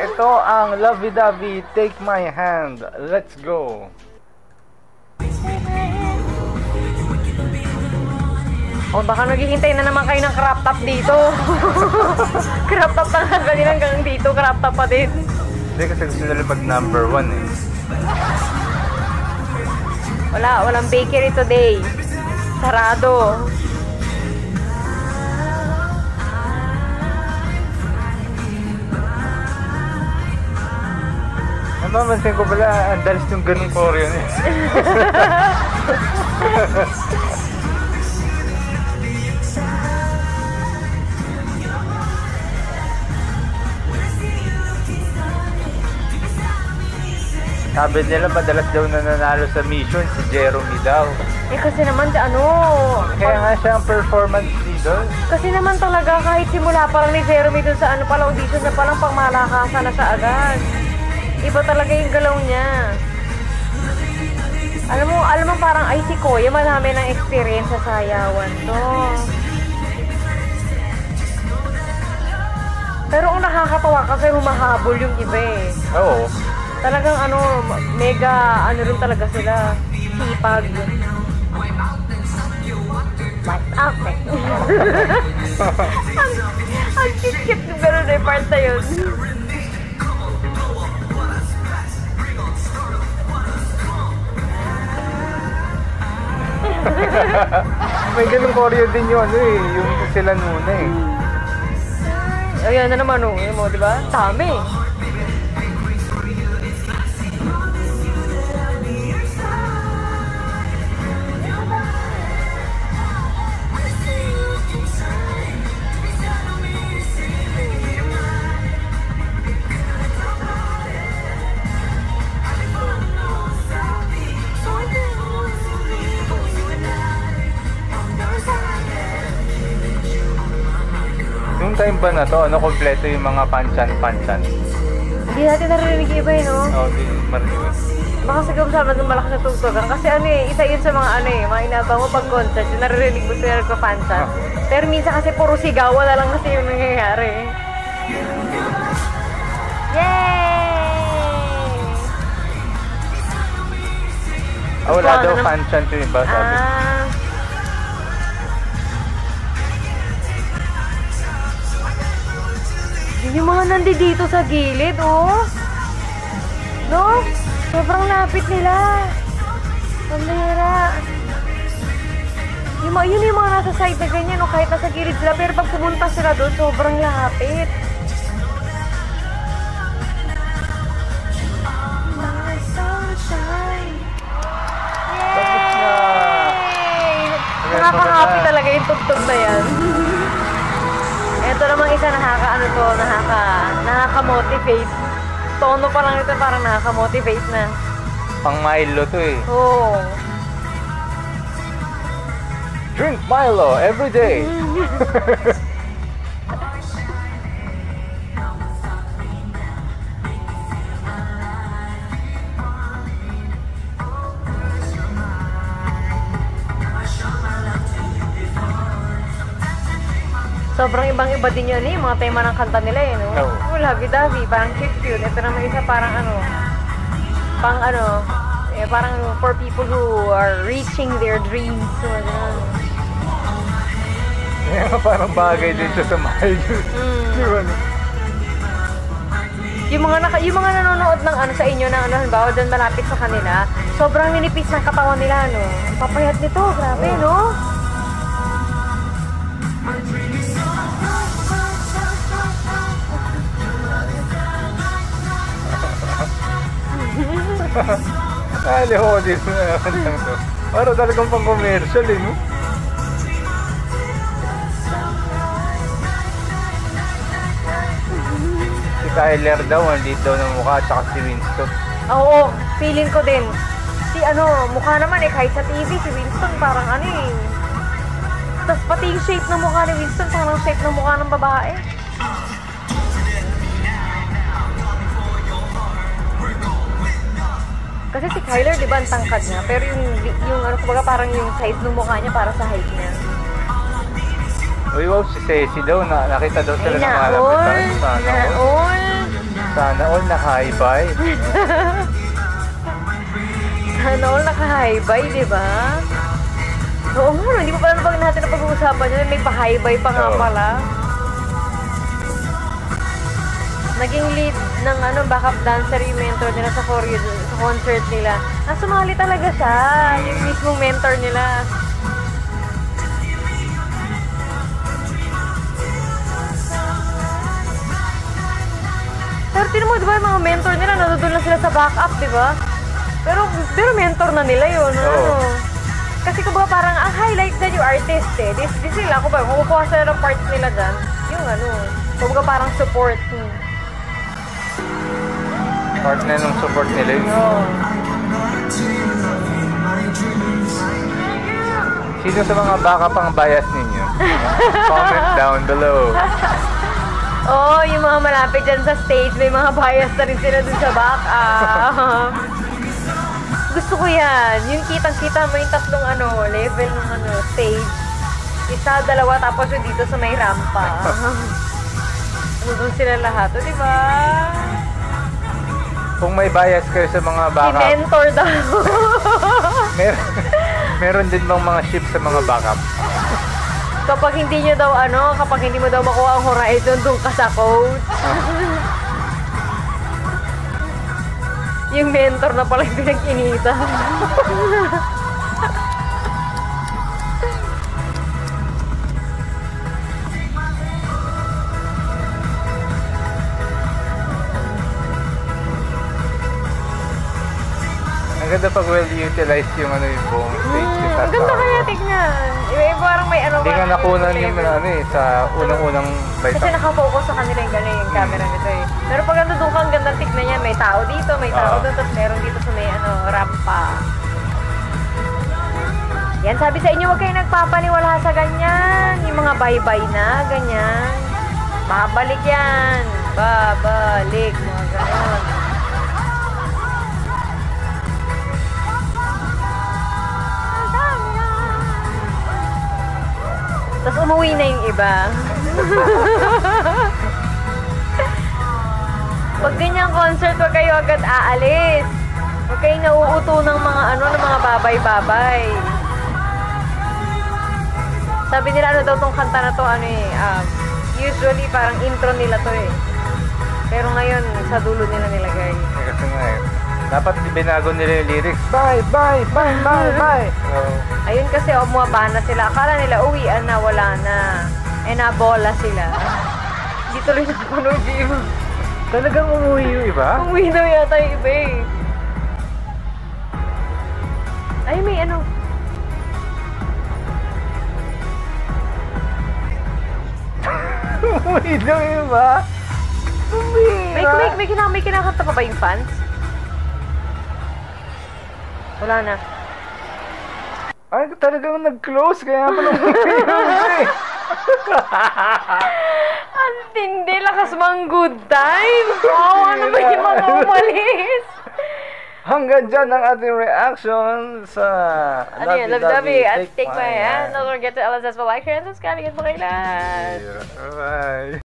Ito ang Lovey Dovey, Take My Hand. Let's go. O baka naghihintay na naman kayo ng crop top dito. Crop top na kanina hanggang dito, crop top pa din. Hindi kasi gusto nila pag number 1 eh. Walang bakery today. Sarado. Mamansin ko pala, ang dalis yung ganung choreo niya. Sabi nila madalas daw nananalo sa mission si Jeremy daw. Eh kasi naman Kaya nga siya ang performance leader. Kasi naman talaga kahit simula pa lang ni Jeremy dun sa pala audition na palang pangmalakasan na siya agad. Iba talaga yung galaw niya. Alam mo parang ay si Koya marami ng experience sa sayawan to. Pero ang nakakatawa kasi humahabol yung iba eh. Oo. Talagang mega rin talaga sila. Sipag. What's up eh? Ang cute-cute yung gano'n na yung part na yun. May ganung choreo din yung yung sila muna eh. Ayan na naman mo, di ba? Dami. Yung time ba na to, kompleto yung mga panchan-panchan? Hindi natin narinig iba no? Oo, di marinig. Baka siguro sa mga malakas na tugtugan. Kasi isa yun sa mga mga inabang mo pag concert, yung naririnig mo sila nagpapanchan. Pero minsan kasi puro sigaw, wala lang kasi yung nangyayari. Yay! Wala daw panchan to yung ba sabi? Yung mga nandito sa gilid, no? Sobrang lapit nila. Pambihira. Yun yung mga nasa side na ganyan, kahit nasa gilid sila. Pero pag pumunta sila doon, sobrang lapit. Yay! Nakaka-happy talaga yung tugtog na yan. Ito namang isa nakaka-motivate. Tono pa lang ito parang nakaka-motivate na. Pang Milo to eh. Oo. Drink Milo every day. Sobrang ibang-iba din yun yung mga tema ng kanta nila no? Oo. Lovey-dovey, parang cute-cute. Ito naman isa parang parang for people who are reaching their dreams. So, Parang bagay din siya sa mahal. Yung mga nanonood ng sa inyo na halimbawa doon malapit sa kanila, sobrang ninipis ng katawan nila, no? Papayat nito, grabe, no? Aliho dito na naman to. Para talagang pang commercial no? Si Tyler daw, hindi daw ng mukha, tsaka si Winston. Oo, feeling ko din. Si mukha naman kahit sa TV, si Winston parang Tapos pati yung shape ng mukha ni Winston, parang shape ng mukha ng babae. Kasi si Kyler, di ba, ang tangkad niya. Pero kumbaga parang yung size ng mukha niya para sa height niya. Uy, wow, si Ceci daw, nakita daw sila ng malapit. Naol! Sana Sana all naka-high-bye. Sana all naka-high-bye, di ba? Oo nga, hindi pa pala na natin na pag-uusapan yun. May pa-high-bye pa nga pala. Naging lead ng backup dancer yung mentor nila sa concert nila. Sumali talaga siya, yung mismong mentor nila. Pero tinan mo, di ba, yung mga mentor nila, nandun lang sila sa backup, di ba? Pero mentor na nila yun, Kasi kumbaga parang ang highlight na yung artist eh. Di sila, kumbaga, kung kukuha sila ng parts nila dyan, yung kumbaga parang support. Part na nung support nila yun. Sino sa mga backup ang bias ninyo? Comment down below. Yung mga malapit dyan sa stage, may mga bias na rin sila dun sa backup. Gusto ko yan. Yung kitang-kita mo yung tatlong level ng stage. Isa, dalawa, tapos yung dito sa may rampa. Doon sila lahat. Diba? Kung may bias kayo sa mga backup. I-mentor daw. meron din bang mga ship sa mga backup? Kapag hindi nyo daw kapag hindi mo daw makuha ang horizon, doon ka sa coach. Yung mentor na pala yung pinag-inita. Ang ganda pag well-utilized yung yung buong stage. Ang ganda kaya tignan. Parang may Hindi nga nakunan yung sa unang-unang Kasi baitang. nakafocus sa kanila yung camera nito eh. Pero pag doon ka, ang gandang tignan niya. May tao dito, may tao doon, tapos meron dito sa may rampa. Yan, sabi sa inyo, huwag kayo nagpapaniwala sa ganyan. Yung mga bye-bye na, ganyan. Babalik yan. Babalik. Mga ganon. Tapos umuwi na yung iba. Pag ganyang concert, huwag kayo agad aalis. Huwag kayo nauuto ng mga ng mga babay-babay. Sabi nila daw tong kanta na to, usually parang intro nila to eh. Pero ngayon, sa dulo nila nilagay. Kasi nga dapat binago nila yung lyrics. Bye, bye, bye, bye, bye. Ayun kasi umuwaba na sila. Akala nila uwian na, wala na. Nabola sila. Hindi tuloy nakunog yung iba. Talagang umuwi yung iba? Umuwi daw yata yung iba eh. Ay, may Umuwi daw yung iba? May kinakanta pa ba yung fans? Wala na. Ay, talagang nag-close. Kaya pala umuwi. Ang tindi, lakas mang good time. Wow, ano ba yung mga umalis? Hanggang dyan ang ating reaction sa Love-Dovey at Take My Hand. Don't forget to LSS for like, share, and subscribe. Again po kailan. Bye.